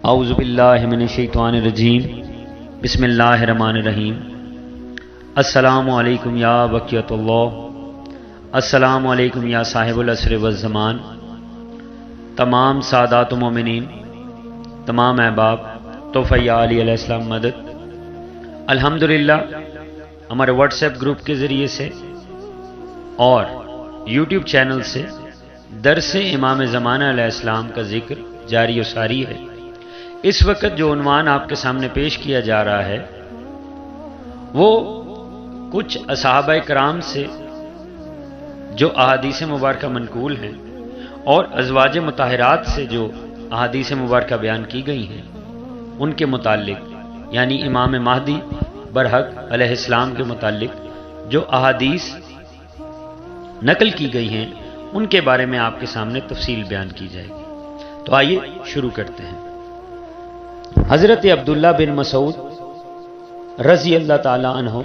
اعوذ باللہ من الشیطان الرجیم بسم اللہ الرحمن الرحیم۔ السلام علیکم یا بقیت اللہ، السلام علیکم یا صاحب العصر والزمان۔ تمام سادات و مومنین، تمام احباب، تحفہ یا علی علیہ السلام مدد۔ الحمدللہ ہمارے واٹس ایپ گروپ کے ذریعے سے اور یوٹیوب چینل سے درس امام زمانہ علیہ السلام کا ذکر جاری و ساری ہے۔ اس وقت جو عنوان آپ کے سامنے پیش کیا جا رہا ہے وہ کچھ صحابہ کرام سے جو احادیث مبارکہ منقول ہیں اور ازواج مطہرات سے جو احادیث مبارکہ بیان کی گئی ہیں ان کے متعلق، یعنی امام مہدی برحق علیہ السلام کے متعلق جو احادیث نقل کی گئی ہیں ان کے بارے میں آپ کے سامنے تفصیل بیان کی جائے گی۔ تو آئیے شروع کرتے ہیں۔ حضرت عبداللہ بن مسعود رضی اللہ تعالی عنہ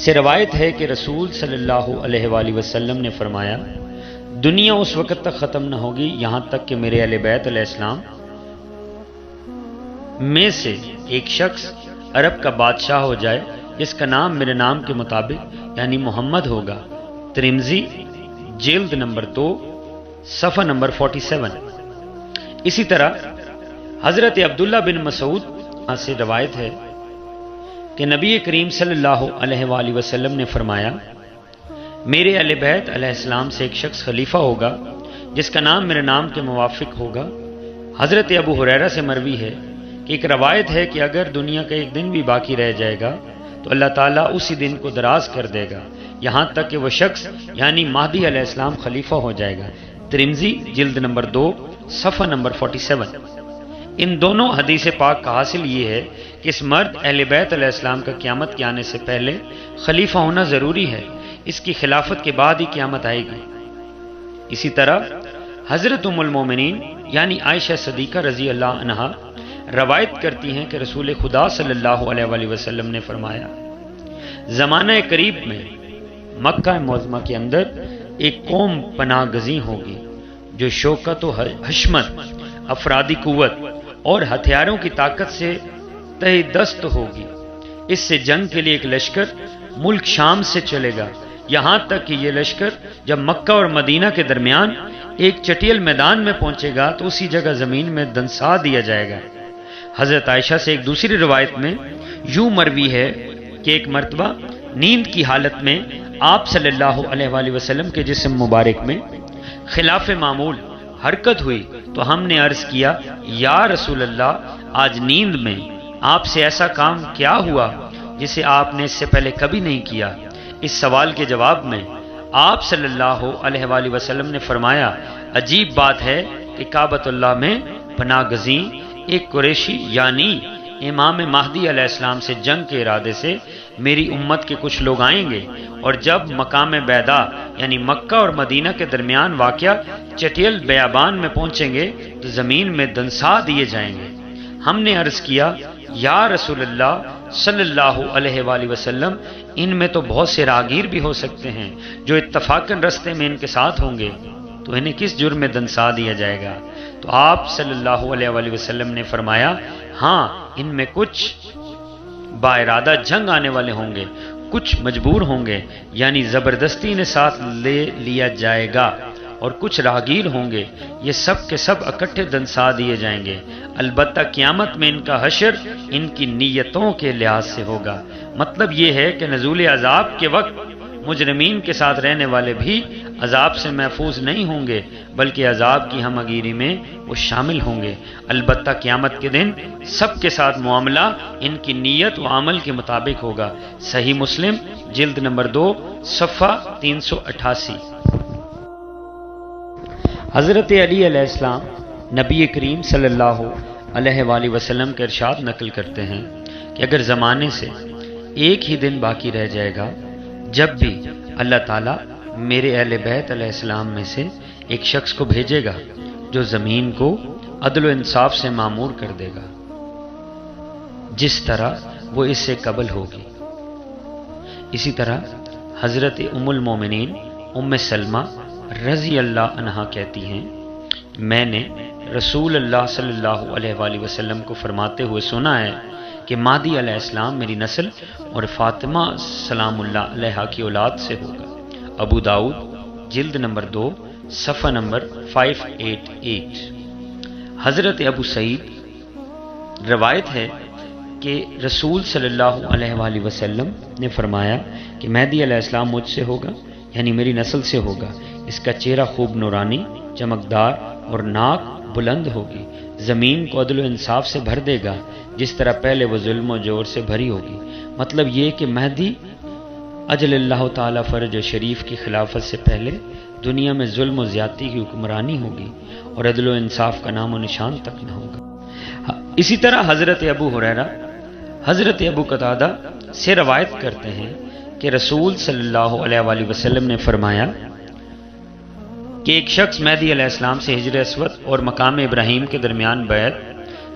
سے روایت ہے کہ رسول صلی اللہ علیہ وآلہ وسلم نے فرمایا، دنیا اس وقت تک ختم نہ ہوگی یہاں تک کہ میرے اہل بیت علیہ السلام میں سے ایک شخص عرب کا بادشاہ ہو جائے جس کا نام میرے نام کے مطابق یعنی محمد ہوگا۔ ترمذی جلد نمبر 2 صفحہ نمبر 47۔ اسی طرح حضرت عبداللہ بن مسعود سے روایت ہے کہ نبی کریم صلی اللہ علیہ وآلہ وسلم نے فرمایا، میرے اہل بیت علیہ السلام سے ایک شخص خلیفہ ہوگا جس کا نام میرے نام کے موافق ہوگا۔ حضرت ابو ہریرہ سے مروی ہے کہ ایک روایت ہے کہ اگر دنیا کا ایک دن بھی باقی رہ جائے گا تو اللہ تعالیٰ اسی دن کو دراز کر دے گا یہاں تک کہ وہ شخص یعنی مہدی علیہ السلام خلیفہ ہو جائے گا۔ ترمذی جلد نمبر 2 صفحہ نمبر 47۔ ان دونوں حدیث پاک کا حاصل یہ ہے کہ اس مرد اہل بیت علیہ السلام کا قیامت کے آنے سے پہلے خلیفہ ہونا ضروری ہے، اس کی خلافت کے بعد ہی قیامت آئے گی۔ اسی طرح حضرت ام المومنین یعنی عائشہ صدیقہ رضی اللہ عنہا روایت کرتی ہیں کہ رسول خدا صلی اللہ علیہ وآلہ وسلم نے فرمایا، زمانہ قریب میں مکہ معظمہ کے اندر ایک قوم پناہ گزین ہوگی جو شوکت و حشمت، افرادی قوت اور ہتھیاروں کی طاقت سے تہی دست ہوگی۔ اس سے جنگ کے لیے ایک لشکر ملک شام سے چلے گا، یہاں تک کہ یہ لشکر جب مکہ اور مدینہ کے درمیان ایک چٹیل میدان میں پہنچے گا تو اسی جگہ زمین میں دنسا دیا جائے گا۔ حضرت عائشہ سے ایک دوسری روایت میں یوں مروی ہے کہ ایک مرتبہ نیند کی حالت میں آپ صلی اللہ علیہ وآلہ وسلم کے جسم مبارک میں خلاف معمول حرکت ہوئی تو ہم نے عرض کیا، یا رسول اللہ، آج نیند میں آپ سے ایسا کام کیا ہوا جسے آپ نے اس سے پہلے کبھی نہیں کیا؟ اس سوال کے جواب میں آپ صلی اللہ علیہ وآلہ وسلم نے فرمایا، عجیب بات ہے کہ کعبۃ اللہ میں پناہ گزین ایک قریشی یعنی امام مہدی علیہ السلام سے جنگ کے ارادے سے میری امت کے کچھ لوگ آئیں گے، اور جب مقام بیدا یعنی مکہ اور مدینہ کے درمیان واقع چٹیل بیابان میں پہنچیں گے تو زمین میں دنسا دیے جائیں گے۔ ہم نے عرض کیا، یا رسول اللہ صلی اللہ علیہ وآلہ وسلم، ان میں تو بہت سے راگیر بھی ہو سکتے ہیں جو اتفاقاً رستے میں ان کے ساتھ ہوں گے، تو انہیں کس جرم میں دنسا دیا جائے گا؟ تو آپ صلی اللہ علیہ وآلہ وسلم نے فرمایا، ہاں، ان میں کچھ با ارادہ جنگ آنے والے ہوں گے، کچھ مجبور ہوں گے یعنی زبردستی انہیں ساتھ لے لیا جائے گا، اور کچھ راہگیر ہوں گے، یہ سب کے سب اکٹھے دنسا دیے جائیں گے۔ البتہ قیامت میں ان کا حشر ان کی نیتوں کے لحاظ سے ہوگا۔ مطلب یہ ہے کہ نزول عذاب کے وقت مجرمین کے ساتھ رہنے والے بھی عذاب سے محفوظ نہیں ہوں گے بلکہ عذاب کی ہمگیری میں وہ شامل ہوں گے۔ البتہ قیامت کے دن سب کے ساتھ معاملہ ان کی نیت و عمل کے مطابق ہوگا۔ صحیح مسلم جلد نمبر 2 صفحہ 388۔ حضرت علی علیہ السلام نبی کریم صلی اللہ علیہ وآلہ وسلم کے ارشاد نقل کرتے ہیں کہ اگر زمانے سے ایک ہی دن باقی رہ جائے گا جب بھی اللہ تعالیٰ میرے اہل بیت علیہ السلام میں سے ایک شخص کو بھیجے گا جو زمین کو عدل و انصاف سے معمور کر دے گا جس طرح وہ اس سے قبل ہوگی۔ اسی طرح حضرت ام المومنین ام سلمہ رضی اللہ عنہا کہتی ہیں، میں نے رسول اللہ صلی اللہ علیہ وآلہ وسلم کو فرماتے ہوئے سنا ہے کہ مہدی علیہ السلام میری نسل اور فاطمہ سلام اللہ علیہا کی اولاد سے ہوگا۔ ابو داؤد جلد نمبر 2 صفحہ نمبر 588۔ حضرت ابو سعید روایت ہے کہ رسول صلی اللہ علیہ وآلہ وسلم نے فرمایا کہ مہدی علیہ السلام مجھ سے ہوگا، یعنی میری نسل سے ہوگا۔ اس کا چہرہ خوب نورانی، چمکدار اور ناک بلند ہوگی، زمین کو عدل و انصاف سے بھر دے گا جس طرح پہلے وہ ظلم و جور سے بھری ہوگی۔ مطلب یہ کہ مہدی اجل اللہ تعالیٰ فرج شریف کی خلافت سے پہلے دنیا میں ظلم و زیادتی کی حکمرانی ہوگی اور عدل و انصاف کا نام و نشان تک نہ ہوگا۔ اسی طرح حضرت ابو ہریرہ حضرت ابو قتادہ سے روایت کرتے ہیں کہ رسول صلی اللہ علیہ وآلہ وسلم نے فرمایا کہ ایک شخص مہدی علیہ السلام سے حجر اسود اور مقام ابراہیم کے درمیان بیعت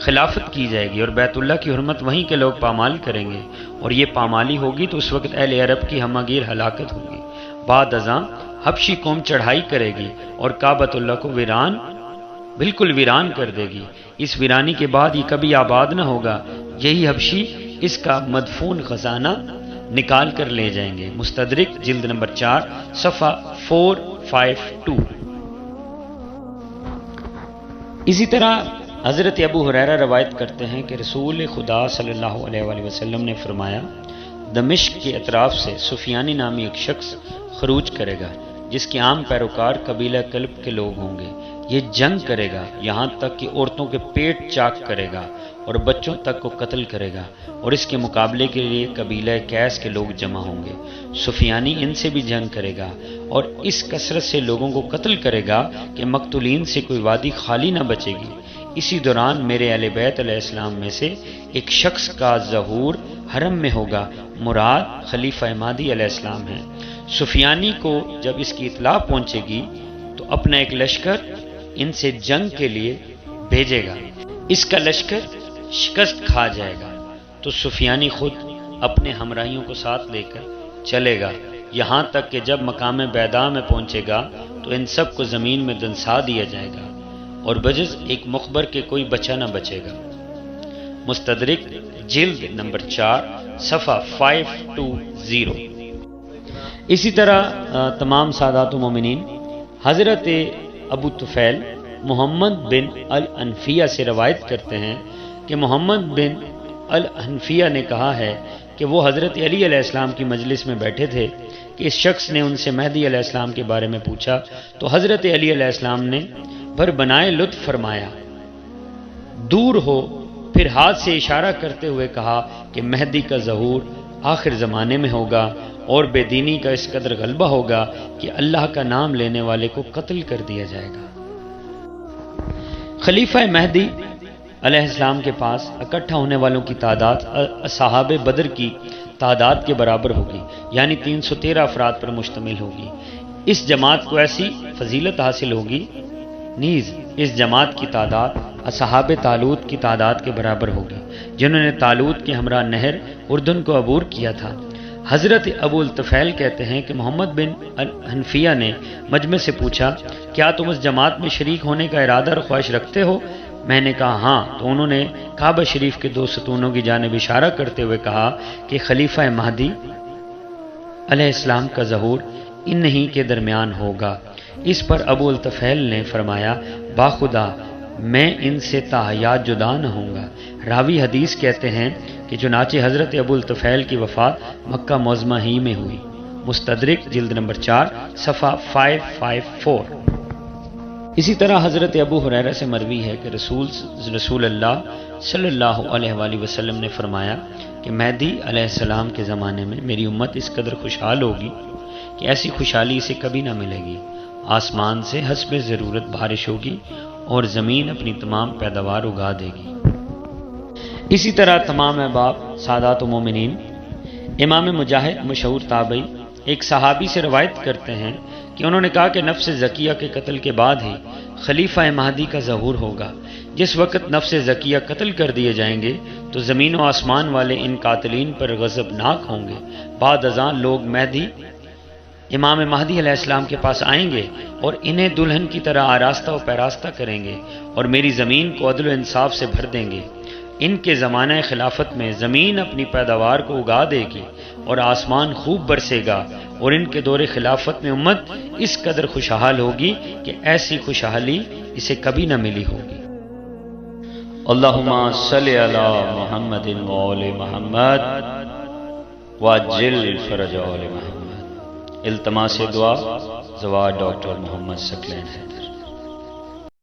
خلافت کی جائے گی اور بیت اللہ کی حرمت وہیں کے لوگ پامال کریں گے، اور یہ پامالی ہوگی تو اس وقت اہل عرب کی ہمہ گیر ہلاکت ہوگی۔ بعد ازاں حبشی قوم چڑھائی کرے گی اور کعبۃ اللہ کو بالکل ویران کر دے گی۔ اس ویرانی کے بعد یہ کبھی آباد نہ ہوگا، یہی حبشی اس کا مدفون خزانہ نکال کر لے جائیں گے۔ مستدرک جلد نمبر 4 صفحہ 452۔ اسی طرح حضرت ابو ہریرہ روایت کرتے ہیں کہ رسول خدا صلی اللہ علیہ وآلہ وسلم نے فرمایا دمشق کے اطراف سے سفیانی نامی ایک شخص خروج کرے گا جس کے عام پیروکار قبیلہ کلب کے لوگ ہوں گے۔ یہ جنگ کرے گا یہاں تک کہ عورتوں کے پیٹ چاک کرے گا اور بچوں تک کو قتل کرے گا، اور اس کے مقابلے کے لیے قبیلہ کیس کے لوگ جمع ہوں گے۔ سفیانی ان سے بھی جنگ کرے گا اور اس کثرت سے لوگوں کو قتل کرے گا کہ مقتولین سے کوئی وادی خالی نہ بچے گی۔ اسی دوران میرے اہل بیت علیہ السلام میں سے ایک شخص کا ظہور حرم میں ہوگا، مراد خلیفہ مہدی علیہ السلام ہے۔ سفیانی کو جب اس کی اطلاع پہنچے گی تو اپنا ایک لشکر ان سے جنگ کے لیے بھیجے گا۔ اس کا لشکر شکست کھا جائے گا تو سفیانی خود اپنے ہمراہیوں کو ساتھ لے کر چلے گا، یہاں تک کہ جب مقام بیدا میں پہنچے گا تو ان سب کو زمین میں دنسا دیا جائے گا اور بجز ایک مخبر کے کوئی بچہ نہ بچے گا۔ مستدرک جلد نمبر 4 صفحہ 520۔ اسی طرح تمام سادات و مومنین حضرت ابو طفیل محمد بن الانفیہ سے روایت کرتے ہیں کہ محمد بن الانفیہ نے کہا ہے کہ وہ حضرت علی علیہ السلام کی مجلس میں بیٹھے تھے کہ اس شخص نے ان سے مہدی علیہ السلام کے بارے میں پوچھا تو حضرت علی علیہ السلام نے بھر بنائے لطف فرمایا دور ہو، پھر ہاتھ سے اشارہ کرتے ہوئے کہا کہ مہدی کا ظہور آخر زمانے میں ہوگا اور بے دینی کا اس قدر غلبہ ہوگا کہ اللہ کا نام لینے والے کو قتل کر دیا جائے گا۔ خلیفہ مہدی علیہ السلام کے پاس اکٹھا ہونے والوں کی تعداد اصحاب بدر کی تعداد کے برابر ہوگی، یعنی 313 افراد پر مشتمل ہوگی۔ اس جماعت کو ایسی فضیلت حاصل ہوگی، نیز اس جماعت کی تعداد اصحاب طالوت کی تعداد کے برابر ہوگی جنہوں نے طالوت کے ہمراہ نہر اردن کو عبور کیا تھا۔ حضرت ابو الطفیل کہتے ہیں کہ محمد بن حنفیہ نے مجمع سے پوچھا کیا تم اس جماعت میں شریک ہونے کا ارادہ اور خواہش رکھتے ہو؟ میں نے کہا ہاں، تو انہوں نے کعبہ شریف کے 2 ستونوں کی جانب اشارہ کرتے ہوئے کہا کہ خلیفہ مہدی علیہ السلام کا ظہور انہی کے درمیان ہوگا۔ اس پر ابو الطفیل نے فرمایا باخدا میں ان سے تاحیات جدا نہ ہوں گا۔ راوی حدیث کہتے ہیں کہ چنانچہ حضرت ابو الطفیل کی وفات مکہ معظمہ ہی میں ہوئی۔ مستدرک جلد نمبر 4 صفحہ 554۔ اسی طرح حضرت ابو ہریرہ سے مروی ہے کہ رسول اللہ صلی اللہ علیہ وآلہ وسلم نے فرمایا کہ مہدی علیہ السلام کے زمانے میں میری امت اس قدر خوشحال ہوگی کہ ایسی خوشحالی اسے کبھی نہ ملے گی۔ آسمان سے حسب ضرورت بارش ہوگی اور زمین اپنی تمام پیداوار اگا دے گی۔ اسی طرح تمام احباب سادات و مومنین امام مجاہد مشہور تابعی ایک صحابی سے روایت کرتے ہیں کہ انہوں نے کہا کہ نفس زکیہ کے قتل کے بعد ہی خلیفہ مہدی کا ظہور ہوگا۔ جس وقت نفس زکیہ قتل کر دیے جائیں گے تو زمین و آسمان والے ان قاتلین پر غضبناک ہوں گے۔ بعد ازاں لوگ مہدی امام مہدی علیہ السلام کے پاس آئیں گے اور انہیں دلہن کی طرح آراستہ و پیراستہ کریں گے اور میری زمین کو عدل و انصاف سے بھر دیں گے۔ ان کے زمانہ خلافت میں زمین اپنی پیداوار کو اگا دے گی اور آسمان خوب برسے گا، اور ان کے دور خلافت میں امت اس قدر خوشحال ہوگی کہ ایسی خوشحالی اسے کبھی نہ ملی ہوگی۔ اللہم صلی علی محمد و آل محمد وعجل فرج آل محمد۔ التماس دعا زوار ڈاکٹر محمد ثقلین حیدر۔